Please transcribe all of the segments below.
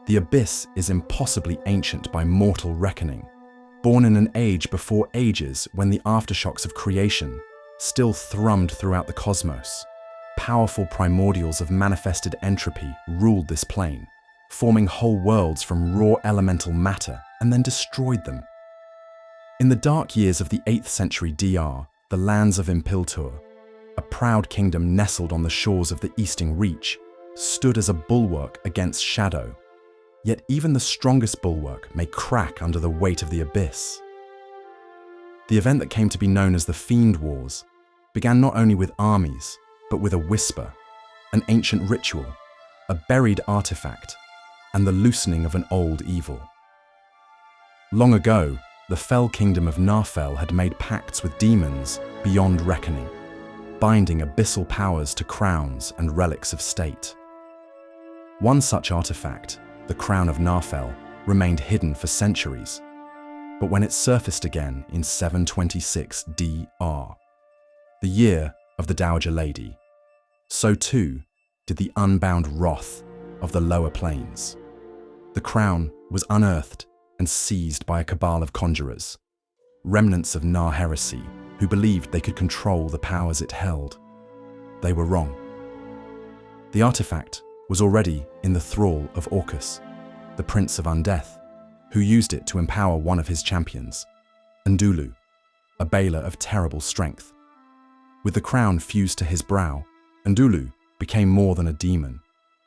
The Abyss is impossibly ancient by mortal reckoning, born in an age before ages when the aftershocks of creation still thrummed throughout the cosmos. Powerful primordials of manifested entropy ruled this plane, forming whole worlds from raw elemental matter and then destroyed them. In the dark years of the 8th century DR, the lands of Impiltur, a proud kingdom nestled on the shores of the Eastern Reach, stood as a bulwark against shadow. Yet even the strongest bulwark may crack under the weight of the Abyss. The event that came to be known as the Fiend Wars began not only with armies, but with a whisper, an ancient ritual, a buried artifact, and the loosening of an old evil. Long ago, the fell kingdom of Narfell had made pacts with demons beyond reckoning, binding abyssal powers to crowns and relics of state. One such artifact, the Crown of Narfell, remained hidden for centuries, but when it surfaced again in 726 DR, the year of the Dowager Lady, so too did the unbound wrath of the lower planes. The crown was unearthed and seized by a cabal of conjurers, remnants of Nar heresy who believed they could control the powers it held. They were wrong. The artifact was already in the thrall of Orcus, the Prince of Undeath, who used it to empower one of his champions, Ndulu, a bailer of terrible strength. With the crown fused to his brow, Ndulu became more than a demon.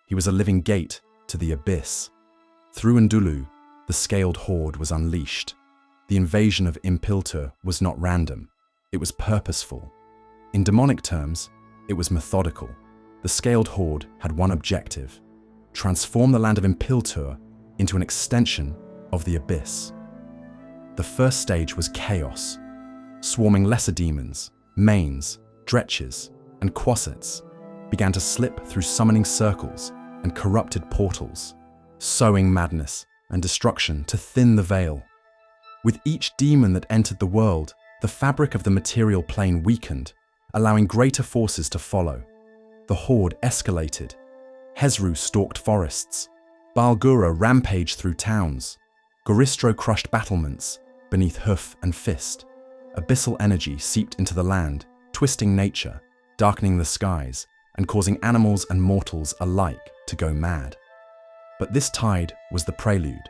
He was a living gate to the Abyss. Through Ndulu, the scaled horde was unleashed. The invasion of Impiltur was not random, it was purposeful. In demonic terms, it was methodical. The scaled horde had one objective: transform the land of Impiltur into an extension of the Abyss. The first stage was chaos. Swarming lesser demons, manes, dretches, and quassets began to slip through summoning circles and corrupted portals, sowing madness and destruction to thin the veil. With each demon that entered the world, the fabric of the material plane weakened, allowing greater forces to follow. The horde escalated. Hezru stalked forests. Balgura rampaged through towns. Goristro crushed battlements beneath hoof and fist. Abyssal energy seeped into the land, twisting nature, darkening the skies, and causing animals and mortals alike to go mad. But this tide was the prelude.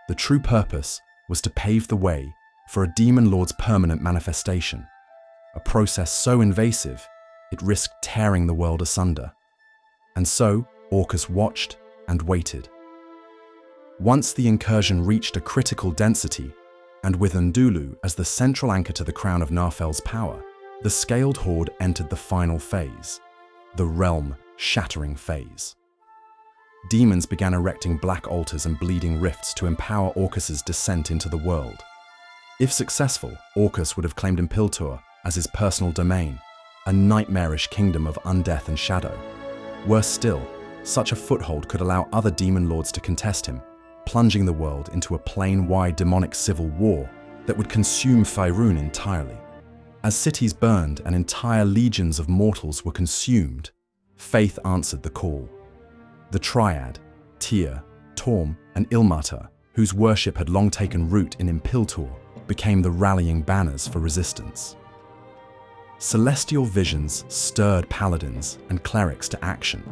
The true purpose was to pave the way for a demon lord's permanent manifestation, a process so invasive it risked tearing the world asunder. And so Orcus watched and waited. Once the incursion reached a critical density, and with Ndulu as the central anchor to the crown of Narfell's power, the scaled horde entered the final phase, the realm-shattering phase. Demons began erecting black altars and bleeding rifts to empower Orcus's descent into the world. If successful, Orcus would have claimed Impiltur as his personal domain, a nightmarish kingdom of undeath and shadow. Worse still, such a foothold could allow other demon lords to contest him, plunging the world into a plane-wide demonic civil war that would consume Faerun entirely. As cities burned and entire legions of mortals were consumed, faith answered the call. The Triad, Tyr, Tome, and Ilmatar, whose worship had long taken root in Impiltur, became the rallying banners for resistance. Celestial visions stirred paladins and clerics to action,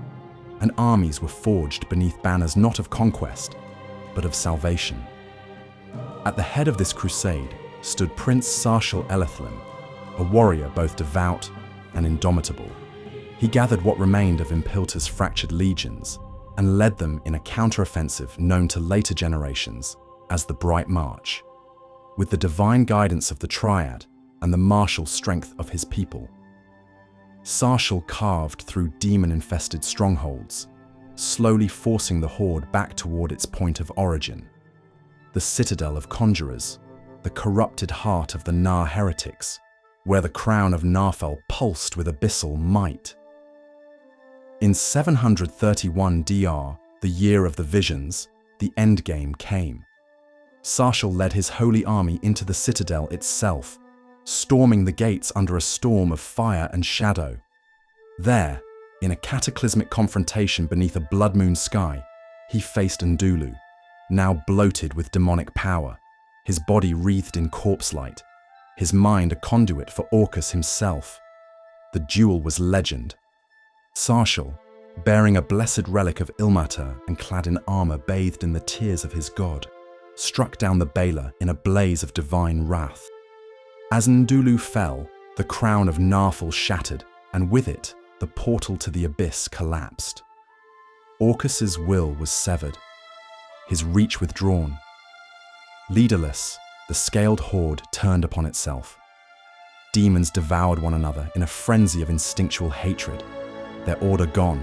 and armies were forged beneath banners not of conquest, but of salvation. At the head of this crusade stood Prince Sarshal Elethlim, a warrior both devout and indomitable. He gathered what remained of Impiltur's fractured legions and led them in a counteroffensive known to later generations as the Bright March. With the divine guidance of the Triad and the martial strength of his people, Sarshal carved through demon-infested strongholds, slowly forcing the horde back toward its point of origin, the citadel of conjurers, the corrupted heart of the Nar heretics, where the crown of Narfell pulsed with abyssal might. In 731 DR, the year of the visions, the endgame came. Sarshal led his holy army into the citadel itself, storming the gates under a storm of fire and shadow. There, in a cataclysmic confrontation beneath a blood moon sky, he faced Ndulu, now bloated with demonic power, his body wreathed in corpse light, his mind a conduit for Orcus himself. The duel was legend. Sarshal, bearing a blessed relic of Ilmater and clad in armor bathed in the tears of his god, struck down the Baler in a blaze of divine wrath. As Ndulu fell, the crown of Narfal shattered, and with it, the portal to the abyss collapsed. Orcus's will was severed, his reach withdrawn. Leaderless, the scaled horde turned upon itself. Demons devoured one another in a frenzy of instinctual hatred, their order gone,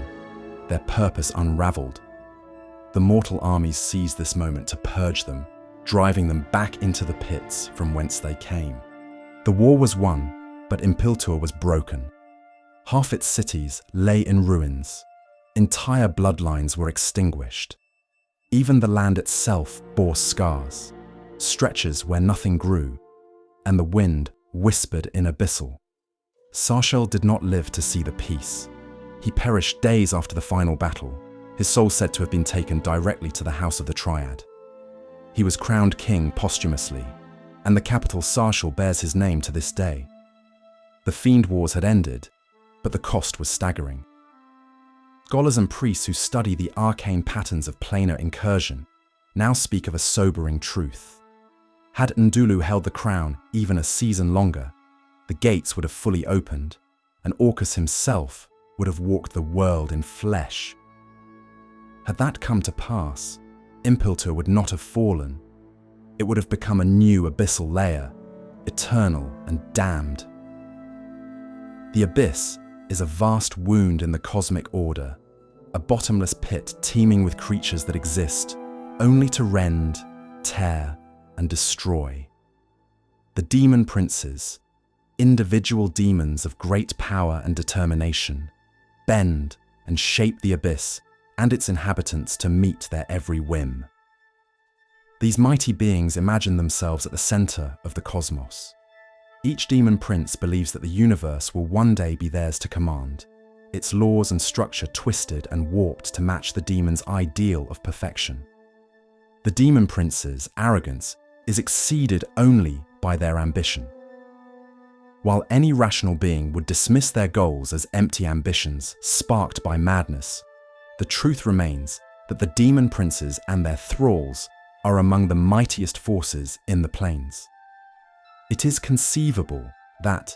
their purpose unraveled. The mortal armies seized this moment to purge them, driving them back into the pits from whence they came. The war was won, but Impiltur was broken. Half its cities lay in ruins. Entire bloodlines were extinguished. Even the land itself bore scars, stretches where nothing grew, and the wind whispered in Abyssal. Sarshal did not live to see the peace. He perished days after the final battle, his soul said to have been taken directly to the House of the Triad. He was crowned king posthumously, and the capital Sarshal bears his name to this day. The Fiend Wars had ended, but the cost was staggering. Scholars and priests who study the arcane patterns of planar incursion now speak of a sobering truth. Had Ndulu held the crown even a season longer, the gates would have fully opened, and Orcus himself would have walked the world in flesh. Had that come to pass, Impiltur would not have fallen. It would have become a new abyssal layer, eternal and damned. The abyss is a vast wound in the cosmic order, a bottomless pit teeming with creatures that exist only to rend, tear, and destroy. The demon princes, individual demons of great power and determination, bend and shape the abyss and its inhabitants to meet their every whim. These mighty beings imagine themselves at the center of the cosmos. Each demon prince believes that the universe will one day be theirs to command, its laws and structure twisted and warped to match the demon's ideal of perfection. The demon prince's arrogance is exceeded only by their ambition. While any rational being would dismiss their goals as empty ambitions sparked by madness, the truth remains that the demon princes and their thralls are among the mightiest forces in the planes. It is conceivable that,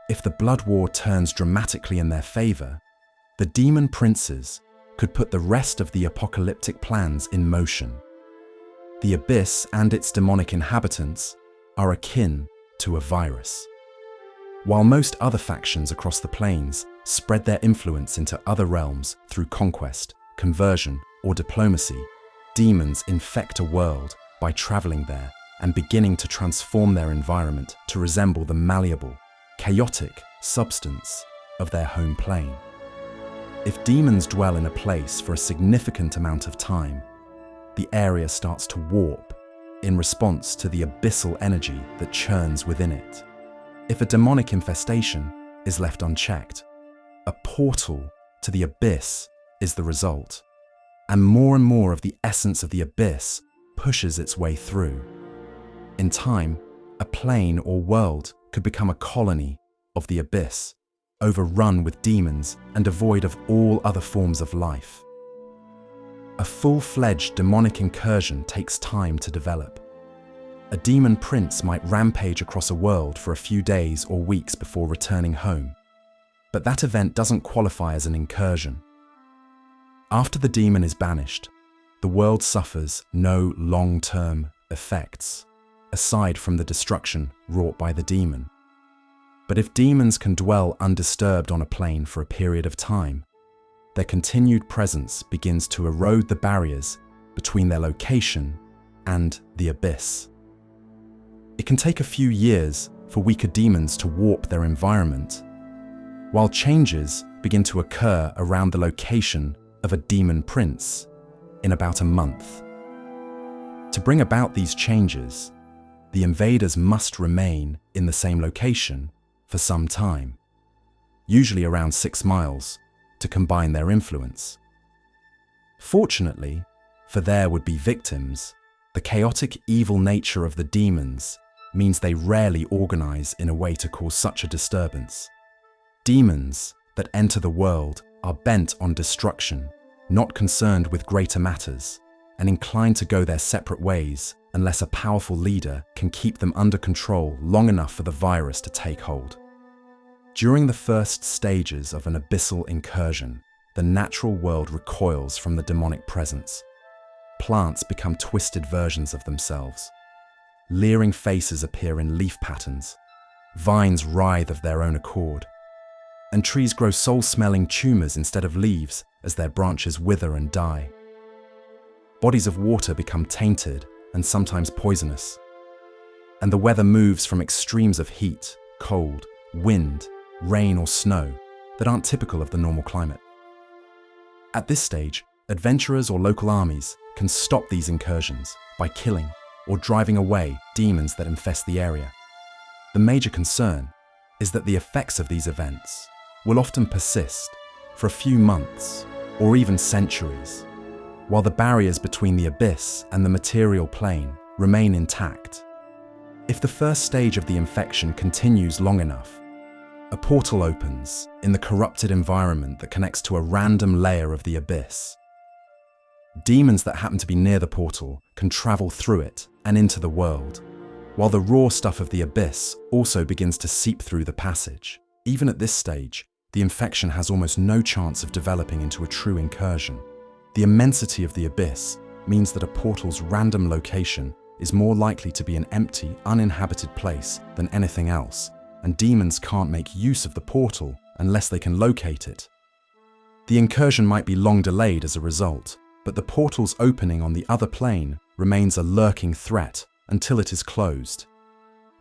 if the blood war turns dramatically in their favor, the demon princes could put the rest of the apocalyptic plans in motion. The abyss and its demonic inhabitants are akin to a virus. While most other factions across the planes spread their influence into other realms through conquest, conversion, or diplomacy, demons infect a world by traveling there and beginning to transform their environment to resemble the malleable, chaotic substance of their home plane. If demons dwell in a place for a significant amount of time, the area starts to warp in response to the abyssal energy that churns within it. If a demonic infestation is left unchecked, a portal to the abyss is the result, and more of the essence of the abyss pushes its way through. In time, a plane or world could become a colony of the abyss, overrun with demons and devoid of all other forms of life. A full-fledged demonic incursion takes time to develop. A demon prince might rampage across a world for a few days or weeks before returning home, but that event doesn't qualify as an incursion. After the demon is banished, the world suffers no long-term effects, aside from the destruction wrought by the demon. But if demons can dwell undisturbed on a plane for a period of time, their continued presence begins to erode the barriers between their location and the abyss. It can take a few years for weaker demons to warp their environment, while changes begin to occur around the location of a demon prince in about a month. To bring about these changes, the invaders must remain in the same location for some time, usually around 6 miles, to combine their influence. Fortunately, for their would-be victims, the chaotic evil nature of the demons means they rarely organize in a way to cause such a disturbance. Demons that enter the world are bent on destruction, not concerned with greater matters, and inclined to go their separate ways unless a powerful leader can keep them under control long enough for the virus to take hold. During the first stages of an abyssal incursion, the natural world recoils from the demonic presence. Plants become twisted versions of themselves. Leering faces appear in leaf patterns. Vines writhe of their own accord. And trees grow soul-smelling tumors instead of leaves as their branches wither and die. Bodies of water become tainted and sometimes poisonous. And the weather moves from extremes of heat, cold, wind, rain or snow that aren't typical of the normal climate. At this stage, adventurers or local armies can stop these incursions by killing or driving away demons that infest the area. The major concern is that the effects of these events will often persist for a few months or even centuries, while the barriers between the abyss and the material plane remain intact. If the first stage of the infection continues long enough, a portal opens in the corrupted environment that connects to a random layer of the abyss. Demons that happen to be near the portal can travel through it and into the world, while the raw stuff of the abyss also begins to seep through the passage. Even at this stage, the infection has almost no chance of developing into a true incursion. The immensity of the abyss means that a portal's random location is more likely to be an empty, uninhabited place than anything else, and demons can't make use of the portal unless they can locate it. The incursion might be long delayed as a result, but the portal's opening on the other plane remains a lurking threat until it is closed.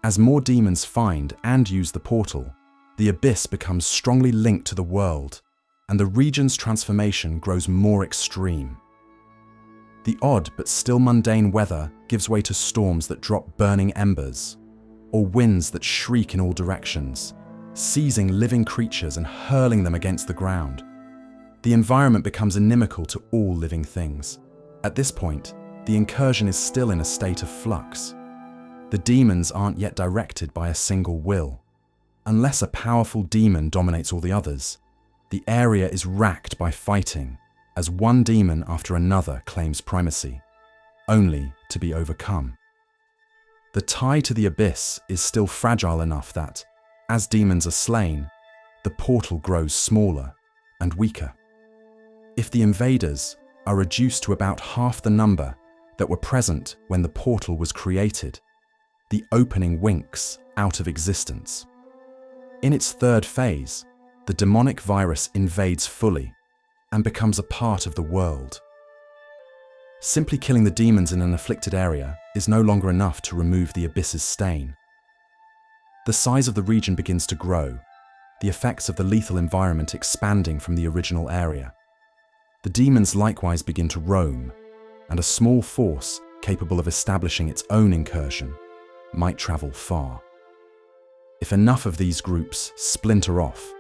As more demons find and use the portal, the abyss becomes strongly linked to the world, and the region's transformation grows more extreme. The odd but still mundane weather gives way to storms that drop burning embers, or winds that shriek in all directions, seizing living creatures and hurling them against the ground. The environment becomes inimical to all living things. At this point, the incursion is still in a state of flux. The demons aren't yet directed by a single will. Unless a powerful demon dominates all the others, the area is racked by fighting as one demon after another claims primacy, only to be overcome. The tie to the abyss is still fragile enough that, as demons are slain, the portal grows smaller and weaker. If the invaders are reduced to about half the number that were present when the portal was created, the opening winks out of existence. In its third phase, the demonic virus invades fully and becomes a part of the world. Simply killing the demons in an afflicted area is no longer enough to remove the abyss's stain. The size of the region begins to grow, the effects of the lethal environment expanding from the original area. The demons likewise begin to roam, and a small force capable of establishing its own incursion might travel far. If enough of these groups splinter off,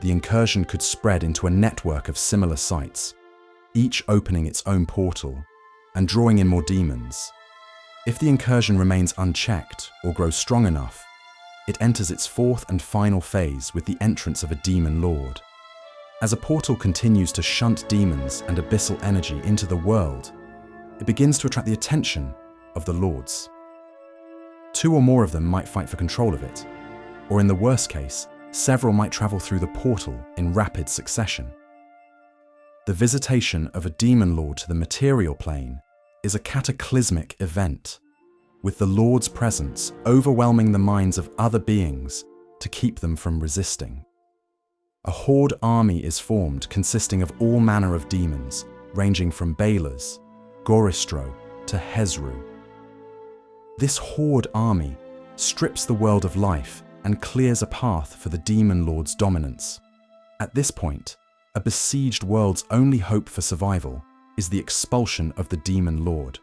the incursion could spread into a network of similar sites, each opening its own portal and drawing in more demons. If the incursion remains unchecked or grows strong enough, it enters its fourth and final phase with the entrance of a demon lord. As a portal continues to shunt demons and abyssal energy into the world, it begins to attract the attention of the lords. 2 or more of them might fight for control of it, or in the worst case, several might travel through the portal in rapid succession. The visitation of a demon lord to the material plane is a cataclysmic event, with the lord's presence overwhelming the minds of other beings to keep them from resisting. A horde army is formed consisting of all manner of demons, ranging from Balers, Goristro to Hezru. This horde army strips the world of life and clears a path for the demon lord's dominance. At this point, a besieged world's only hope for survival is the expulsion of the demon lord.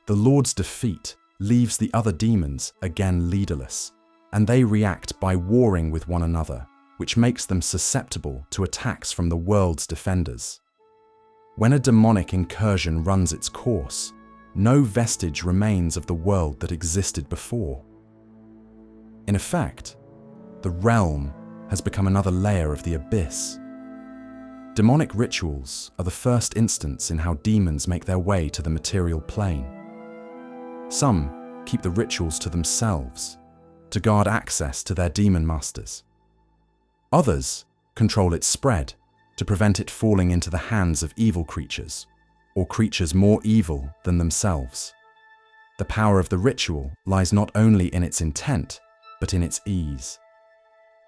The lord's defeat leaves the other demons again leaderless, and they react by warring with one another, which makes them susceptible to attacks from the world's defenders. When a demonic incursion runs its course, no vestige remains of the world that existed before. In effect, the realm has become another layer of the abyss. Demonic rituals are the first instance in how demons make their way to the material plane. Some keep the rituals to themselves, to guard access to their demon masters. Others control its spread to prevent it falling into the hands of evil creatures, or creatures more evil than themselves. The power of the ritual lies not only in its intent, but in its ease.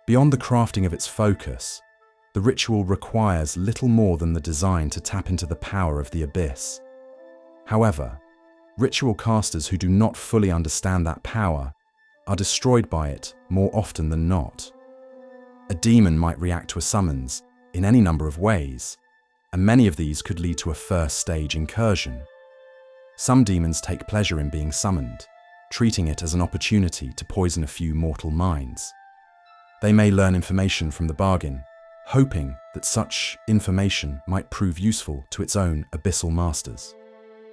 Beyond the crafting of its focus, the ritual requires little more than the design to tap into the power of the abyss. However, ritual casters who do not fully understand that power are destroyed by it more often than not. A demon might react to a summons in any number of ways, and many of these could lead to a first-stage incursion. Some demons take pleasure in being summoned, treating it as an opportunity to poison a few mortal minds. They may learn information from the bargain, hoping that such information might prove useful to its own abyssal masters.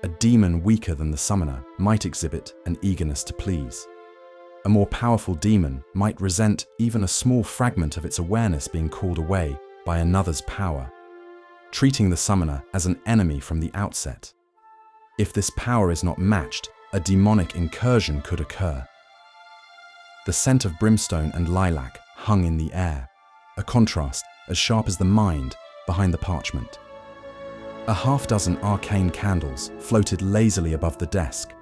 A demon weaker than the summoner might exhibit an eagerness to please. A more powerful demon might resent even a small fragment of its awareness being called away by another's power, treating the summoner as an enemy from the outset. If this power is not matched, a demonic incursion could occur. The scent of brimstone and lilac hung in the air, a contrast as sharp as the mind behind the parchment. A half-dozen arcane candles floated lazily above the desk,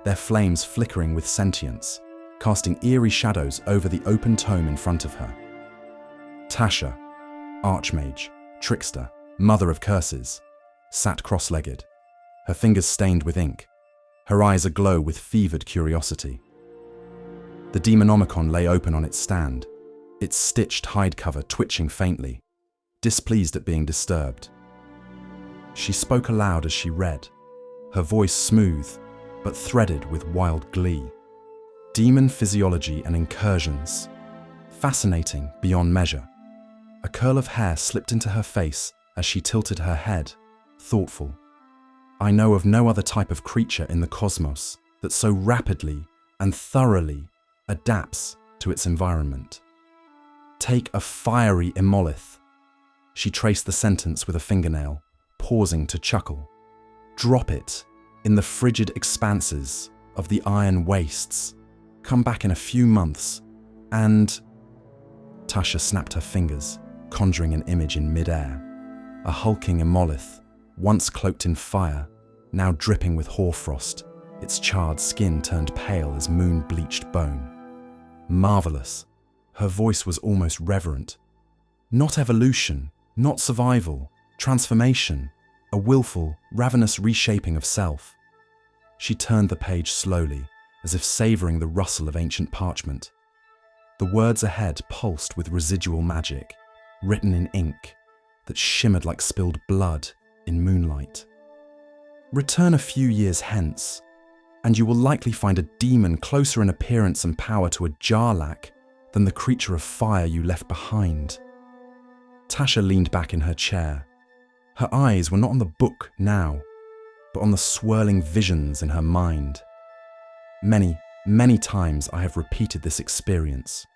their flames flickering with sentience, casting eerie shadows over the open tome in front of her. Tasha, archmage, trickster, mother of curses, sat cross-legged, her fingers stained with ink, her eyes aglow with fevered curiosity. The Demonomicon lay open on its stand, its stitched hide cover twitching faintly, displeased at being disturbed. She spoke aloud as she read, her voice smooth, but threaded with wild glee. Demon physiology and incursions. Fascinating beyond measure. A curl of hair slipped into her face as she tilted her head, thoughtful. I know of no other type of creature in the cosmos that so rapidly and thoroughly adapts to its environment. Take a fiery emolith. She traced the sentence with a fingernail, pausing to chuckle. Drop it in the frigid expanses of the iron wastes. Come back in a few months, and... Tasha snapped her fingers, conjuring an image in mid-air. A hulking emolith, once cloaked in fire, now dripping with hoarfrost, its charred skin turned pale as moon-bleached bone. Marvelous. Her voice was almost reverent. Not evolution, not survival, transformation, a willful, ravenous reshaping of self. She turned the page slowly, as if savouring the rustle of ancient parchment. The words ahead pulsed with residual magic, written in ink that shimmered like spilled blood in moonlight. Return a few years hence, and you will likely find a demon closer in appearance and power to a Jarlac than the creature of fire you left behind. Tasha leaned back in her chair. Her eyes were not on the book now, but on the swirling visions in her mind. Many, many times I have repeated this experience,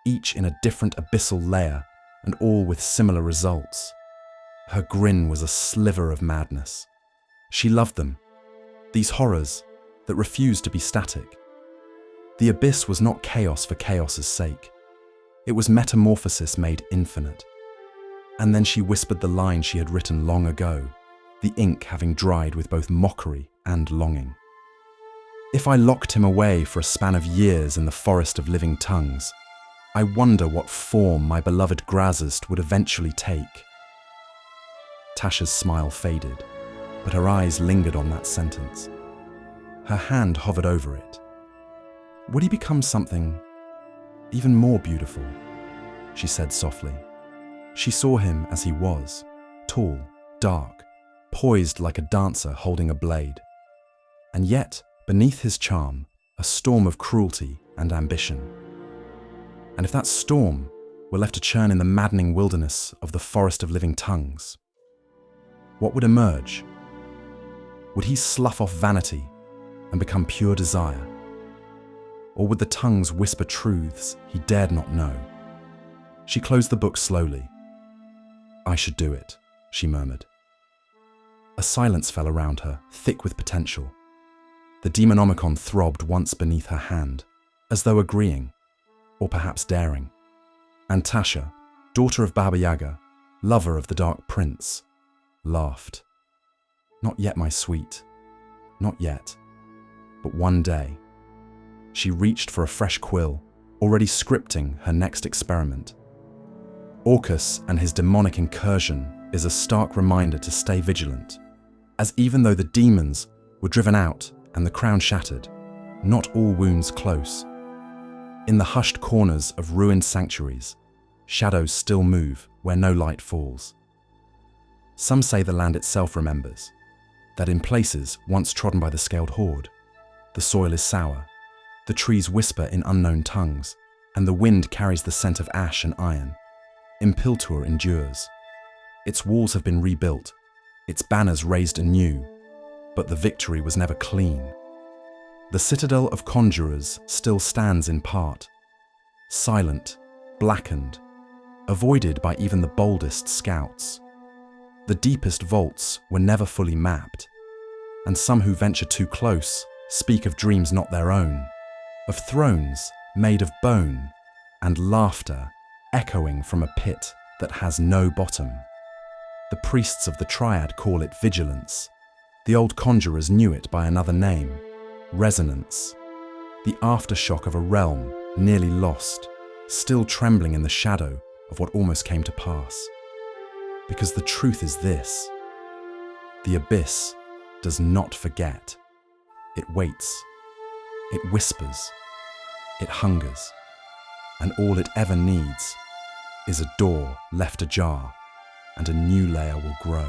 each in a different abyssal layer and all with similar results. Her grin was a sliver of madness. She loved them, these horrors that refused to be static. The abyss was not chaos for chaos's sake. It was metamorphosis made infinite. And then she whispered the line she had written long ago, the ink having dried with both mockery and longing. If I locked him away for a span of years in the forest of living tongues, I wonder what form my beloved Grazist would eventually take. Tasha's smile faded, but her eyes lingered on that sentence. Her hand hovered over it. Would he become something even more beautiful? She said softly. She saw him as he was, tall, dark, poised like a dancer holding a blade. And yet, beneath his charm, a storm of cruelty and ambition. And if that storm were left to churn in the maddening wilderness of the forest of living tongues, what would emerge? Would he slough off vanity and become pure desire? Or would the tongues whisper truths he dared not know? She closed the book slowly. "I should do it," she murmured. A silence fell around her, thick with potential. The Demonomicon throbbed once beneath her hand, as though agreeing, or perhaps daring. And Tasha, daughter of Baba Yaga, lover of the Dark Prince, laughed. "Not yet, my sweet. Not yet. But one day." She reached for a fresh quill, already scripting her next experiment. Orcus and his demonic incursion is a stark reminder to stay vigilant, as even though the demons were driven out and the crown shattered, not all wounds close. In the hushed corners of ruined sanctuaries, shadows still move where no light falls. Some say the land itself remembers, that in places once trodden by the scaled horde, the soil is sour, the trees whisper in unknown tongues, and the wind carries the scent of ash and iron. Impiltur endures. Its walls have been rebuilt, its banners raised anew, but the victory was never clean. The citadel of conjurers still stands in part, silent, blackened, avoided by even the boldest scouts. The deepest vaults were never fully mapped, and some who venture too close speak of dreams not their own, of thrones made of bone and laughter echoing from a pit that has no bottom. The priests of the Triad call it vigilance. The old conjurers knew it by another name, resonance. The aftershock of a realm nearly lost, still trembling in the shadow of what almost came to pass. Because the truth is this: the abyss does not forget. It waits, it whispers, it hungers, and all it ever needs is a door left ajar, and a new layer will grow.